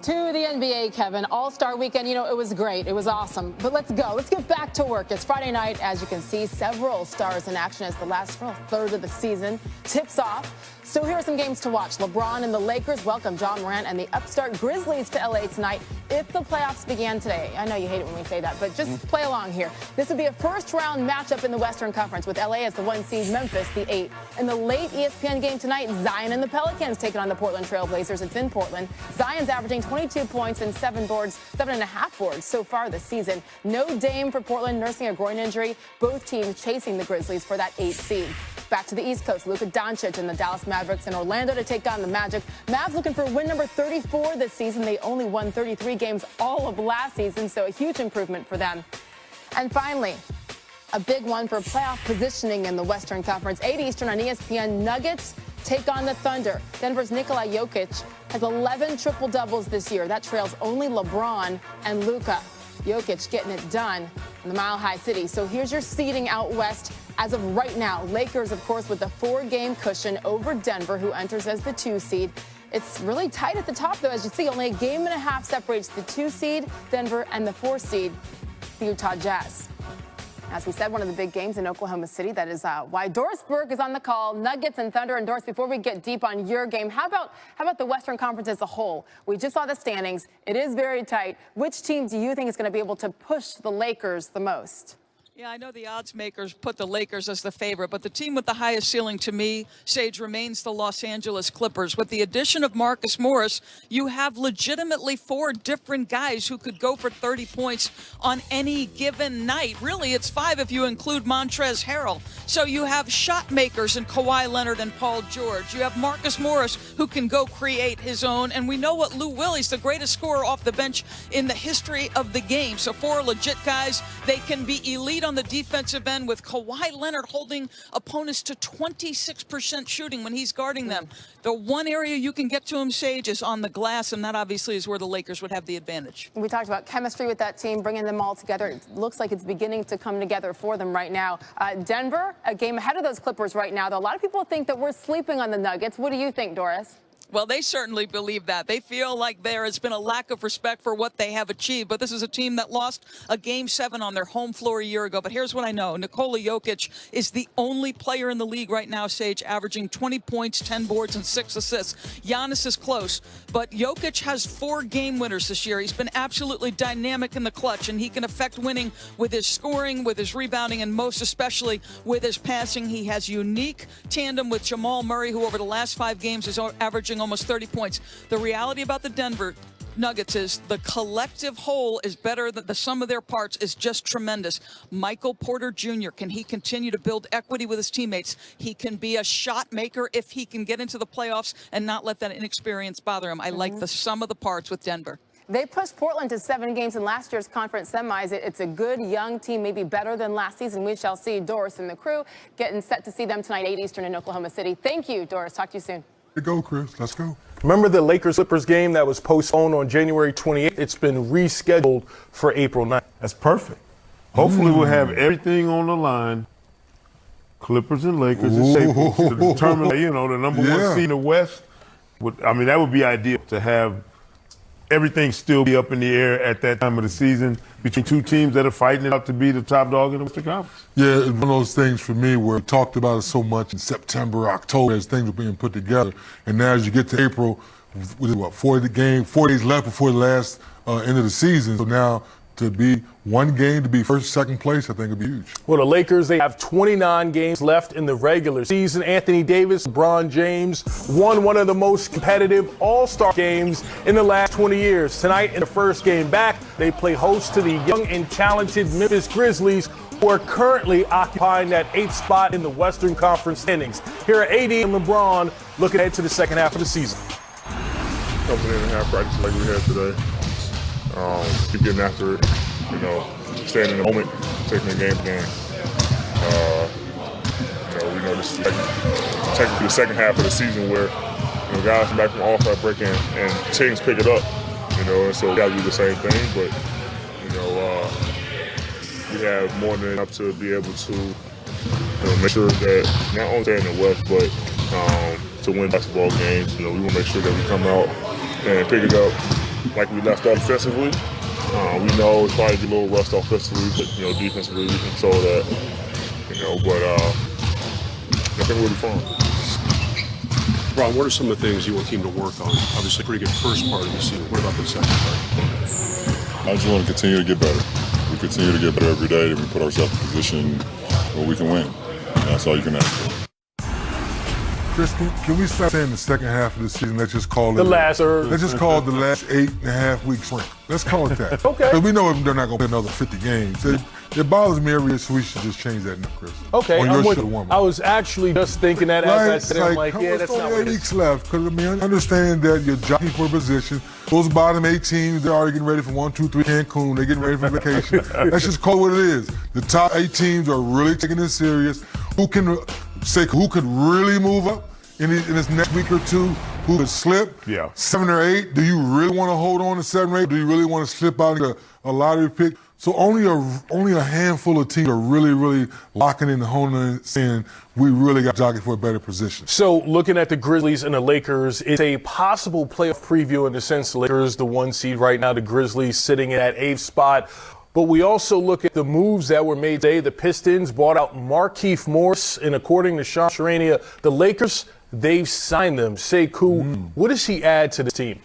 To the NBA, Kevin. All-Star weekend, you know, it was great. It was awesome. But let's go. Let's get back to work. It's Friday night. As you can see, several stars in action as the last third of the season tips off. So here are some games to watch. LeBron and the Lakers welcome John Morant and the upstart Grizzlies to L.A. tonight if the playoffs began today. I know you hate it when we say that, but just play along here. This would be a first-round matchup in the Western Conference with L.A. as the 1 seed, Memphis the 8. In the late ESPN game tonight, Zion and the Pelicans taking on the Portland Trail Blazers. It's in Portland. Zion's averaging 22 points and 7.5 boards so far this season. No Dame for Portland, nursing a groin injury. Both teams chasing the Grizzlies for that 8th seed. Back to the East Coast, Luka Doncic and the Dallas Mavericks in Orlando to take on the Magic. Mavs looking for win number 34 this season. They only won 33 games all of last season, so a huge improvement for them. And finally, a big one for playoff positioning in the Western Conference. 8 Eastern on ESPN, Nuggets take on the Thunder. Denver's Nikola Jokic has 11 triple-doubles this year. That trails only LeBron and Luka. Jokic getting it done in the Mile High City. So here's your seeding out west as of right now. Lakers, of course, with a 4-game cushion over Denver, who enters as the 2 seed. It's really tight at the top, though. As you see, only a game and a half separates the 2 seed, Denver, and the 4 seed, the Utah Jazz. As we said, one of the big games in Oklahoma City. That is why Dorris Burke is on the call. Nuggets and Thunder. And Dorris, before we get deep on your game, how about the Western Conference as a whole? We just saw the standings. It is very tight. Which team do you think is going to be able to push the Lakers the most? Yeah, I know the odds makers put the Lakers as the favorite, but the team with the highest ceiling to me, Sage, remains the Los Angeles Clippers. With the addition of Marcus Morris, you have legitimately 4 different guys who could go for 30 points on any given night. Really, it's 5 if you include Montrezl Harrell. So you have shot makers in Kawhi Leonard and Paul George. You have Marcus Morris, who can go create his own. And we know what Lou Willie's the greatest scorer off the bench in the history of the game. So 4 legit guys. They can be elite on the defensive end, with Kawhi Leonard holding opponents to 26% shooting when he's guarding them. The one area you can get to him, Sage, is on the glass, and that obviously is where the Lakers would have the advantage. We talked about chemistry with that team, bringing them all together. It looks like it's beginning to come together for them right now. Denver, a game ahead of those Clippers right now, though. A lot of people think that we're sleeping on the Nuggets. What do you think, Dorris? Well, they certainly believe that. They feel like there has been a lack of respect for what they have achieved. But this is a team that lost a Game 7 on their home floor a year ago. But here's what I know. Nikola Jokic is the only player in the league right now, Sage, averaging 20 points, 10 boards, and 6 assists. Giannis is close. But Jokic has 4 game winners this year. He's been absolutely dynamic in the clutch, and he can affect winning with his scoring, with his rebounding, and most especially with his passing. He has unique tandem with Jamal Murray, who over the last 5 games is averaging almost 30 points. The reality about the Denver Nuggets is the collective whole is better than the sum of their parts is just tremendous. Michael Porter Jr., can he continue to build equity with his teammates? He can be a shot maker if he can get into the playoffs and not let that inexperience bother him. I like the sum of the parts with Denver. They pushed Portland to 7 games in last year's conference semis. It's a good young team, maybe better than last season. We shall see. Doris and the crew getting set to see them tonight, 8 Eastern in Oklahoma City. Thank you, Doris. Talk to you soon. Let's go, Chris. Let's go. Remember the Lakers-Clippers game that was postponed on January 28th? It's been rescheduled for April 9th. That's perfect. Hopefully we'll have everything on the line. Clippers and Lakers in shape to determine, the number 1 seed in the West. I mean, that would be ideal to have everything still be up in the air at that time of the season between 2 teams that are fighting it out to be the top dog in the Western Conference. Yeah, it's one of those things for me where we talked about it so much in September, October as things were being put together. And now as you get to April, with 4 days left before the last end of the season. So now to be 1 game to be first, second place, I think would be huge. Well, the Lakers, they have 29 games left in the regular season. Anthony Davis, LeBron James won one of the most competitive all-star games in the last 20 years. Tonight, in the first game back, they play host to the young and talented Memphis Grizzlies, who are currently occupying that 8th spot in the Western Conference standings. Here are AD and LeBron looking ahead to the second half of the season. Coming in and have practice like we had today. Keep getting after it, staying in the moment, taking the game to game. We know this is technically the second half of the season where guys come back from All-Star break and teams pick it up, and so we got to do the same thing. But we have more than enough to be able to make sure that not only stay in the West, but to win basketball games. We want to make sure that we come out and pick it up. like we left out defensively. We know it's probably a little rust offensively, but defensively we can control that. But I think we'll be fine. Ron, what are some of the things you want the team to work on? Obviously, pretty good first part of the season. What about the second part? I just want to continue to get better. We continue to get better every day, and we put ourselves in a position where we can win. That's all you can ask for. Chris, can we stop saying the second half of the season? Let's just call it The last third. Let's just call it the last 8.5 week sprint. Let's call it that. Okay. Because we know they're not going to play another 50 games. It bothers me every year, so we should just change that now, Chris. Okay, I was actually just thinking that as I said, I'm like, yeah, that's not what it is. Weeks left. Because, I understand that you're jockeying for a position. Those bottom 8 teams, they're already getting ready for 1, 2, 3 Cancun. They're getting ready for vacation. Let's just call it what it is. The top 8 teams are really taking this serious. Who could really move up in this next week or two? Who could slip? Yeah. 7 or 8. Do you really want to hold on to 7 or 8? Do you really want to slip out into a lottery pick? So only a handful of teams are really, really locking in the honing in, saying we really got jockey for a better position. So looking at the Grizzlies and the Lakers, it's a possible playoff preview in the sense the Lakers, the 1 seed right now, the Grizzlies sitting in that 8th spot. But we also look at the moves that were made today. The Pistons bought out Markief Morris, and according to Sean Sharania, the Lakers, they've signed them. Sekou, what does he add to the team?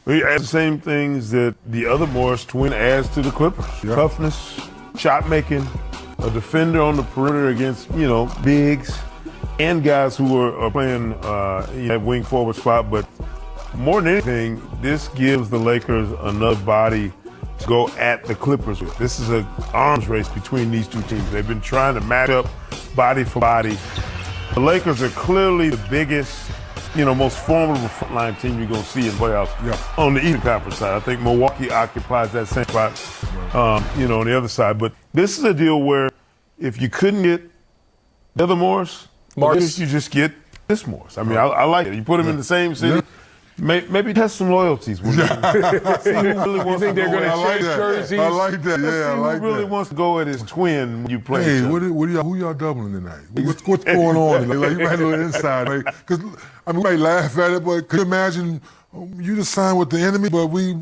He adds the same things that the other Morris twin adds to the Clippers. Yeah. Toughness, shot making, a defender on the perimeter against, bigs, and guys who are playing that wing forward spot. But more than anything, this gives the Lakers another body to go at the Clippers with. This is an arms race between these two teams. They've been trying to match up body for body. The Lakers are clearly the biggest, most formidable frontline team you're going to see in playoffs on the Eastern Conference side. I think Milwaukee occupies that same spot, on the other side. But this is a deal where if you couldn't get the other Morris, you just get this Morris. I mean, I like it. You put them in the same city. Maybe test some loyalties. See who really wants think they're going to change jerseys? I like that. Yeah, I like who really wants to go at his twin when you play. Hey, who y'all doubling tonight? What's going on? Like you might a little inside. Because we might laugh at it, but could you imagine you just signed with the enemy, but we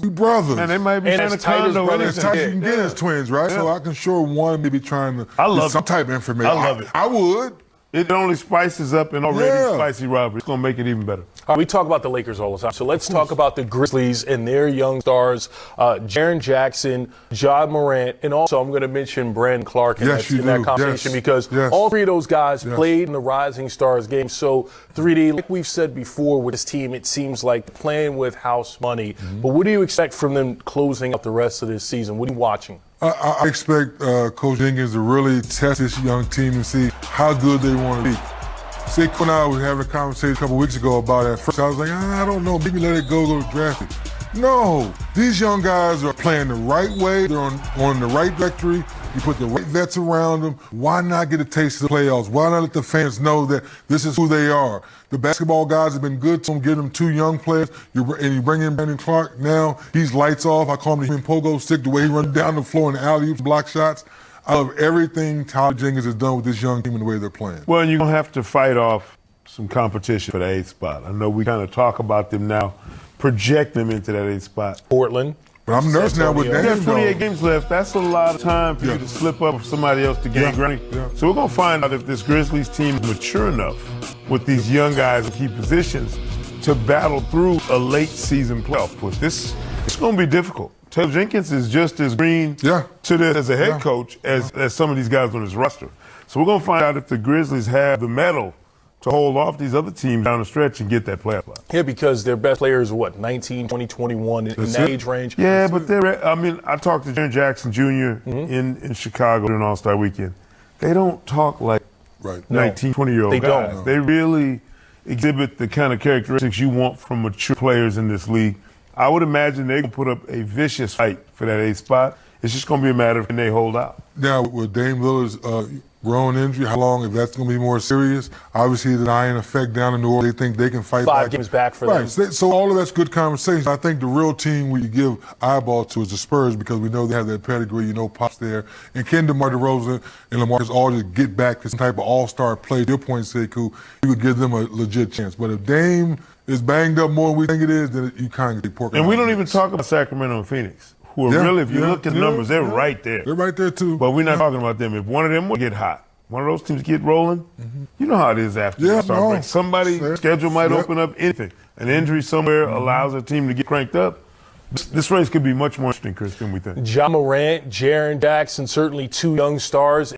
brothers. And they might be trying to condo anything. As tight as you can get as twins, right? Yeah. So I can sure one maybe trying to get some type of information. I love it. I would. It only spices up an already spicy rivalry. It's going to make it even better. We talk about the Lakers all the time, so let's talk about the Grizzlies and their young stars, Jaren Jackson, Ja Morant, and also I'm going to mention Brandon Clark in that conversation because all 3 of those guys played in the Rising Stars game. So 3D, like we've said before with this team, it seems like playing with house money. But what do you expect from them closing out the rest of this season? What are you watching? I expect Coach Jenkins to really test this young team and see how good they want to be. Sekou and I was having a conversation a couple weeks ago about it. At first, I was like, I don't know, maybe let it go to draft it. No, these young guys are playing the right way. They're on the right trajectory. You put the right vets around them. Why not get a taste of the playoffs? Why not let the fans know that this is who they are? The basketball guys have been good, so give them 2 young players. And you bring in Brandon Clark now. He's lights off. I call him the human pogo stick, the way he runs down the floor in the alley-oops, block shots. I love everything Tyler Jenkins has done with this young team and the way they're playing. Well, and you're going to have to fight off some competition for the 8th spot. I know we kind of talk about them now, project them into that 8th spot. Portland. But I'm nervous now with Dame. You got 28 games left. That's a lot of time for you to slip up with somebody else to gain ground. So we're going to find out if this Grizzlies team is mature enough with these young guys in key positions to battle through a late season playoff push. It's going to be difficult. Taylor Jenkins is just as green to this as a head coach as some of these guys on his roster. So we're going to find out if the Grizzlies have the mettle to hold off these other teams down the stretch and get that playoff spot. Yeah, because their best players are 19, 20, 21 in that age range. Yeah, but I talked to Jaren Jackson Jr. in Chicago during All-Star Weekend. They don't talk like 19, 20-year-old guys. Don't. They really exhibit the kind of characteristics you want from mature players in this league. I would imagine they can put up a vicious fight for that 8th spot. It's just going to be a matter of can they hold out. Now, with Dame Lillard's growing injury, how long, if that's going to be more serious? Obviously, the dying effect down in New Orleans, they think they can fight 5 games back for them. So all of that's good conversation. I think the real team we give eyeball to is the Spurs because we know they have that pedigree, Pop's there. And can DeMar DeRozan and LaMarcus Aldridge get back to some type of all-star play? To your point, Sekou, you would give them a legit chance. But if Dame it's banged up more than we think it is, then you kind of get pork. And we don't even talk about Sacramento and Phoenix, who are really, if you look at the numbers, they're right there. They're right there too. But we're not talking about them. If one of them will get hot, one of those teams get rolling, you know how it is after the start break. Somebody's schedule might open up, anything. An injury somewhere allows a team to get cranked up. This race could be much more interesting, Chris, than we think. Ja Morant, Jaren Jackson, certainly two young stars.